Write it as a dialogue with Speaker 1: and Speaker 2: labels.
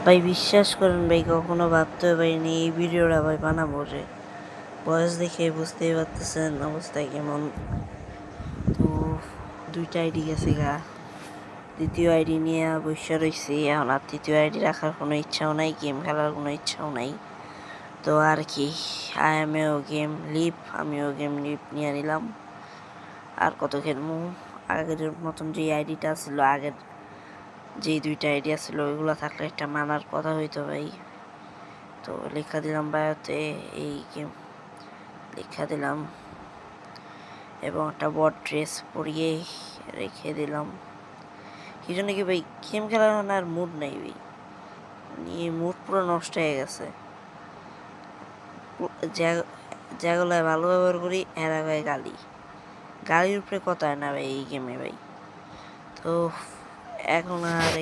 Speaker 1: ভাই বিশ্বাস করেন ভাই, কখনো ভাবতে পারিনি এই ভিডিওটা ভাই বানাবো রে। বয়স দেখে বুঝতেই পারতেছেন অবস্থা কেমন। তো 2টা আইডি গেছে গা, দ্বিতীয় আইডি নিয়ে বসে রয়েছি। এখন আর তৃতীয় আইডি রাখার কোনো ইচ্ছাও নাই, গেম খেলার কোনো ইচ্ছাও নাই। তো আর কি, আমিও গেম লিভ নিয়ে নিলাম। আর কত খেলবো, আগের মতন যে আইডিটা ছিল, আগের যে 2টা আইডিয়া ছিল ওইগুলো থাকলে একটা মানার কথা হইতো ভাই। তো লেখা দিলাম বায়োতে এই গেম লেখা দিলাম, এবং একটা বট ড্রেস পরিয়ে রেখে দিলাম। কি জন্য কি ভাই, গেম খেলার আর মুড নেই ভাই, নিয়ে মুড পুরো নষ্ট হয়ে গেছে। যেগুলোয় ভালো ব্যবহার করি এরা ভাই গালির উপরে কথা হয় না ভাই এই গেমে ভাই। তো এখন আর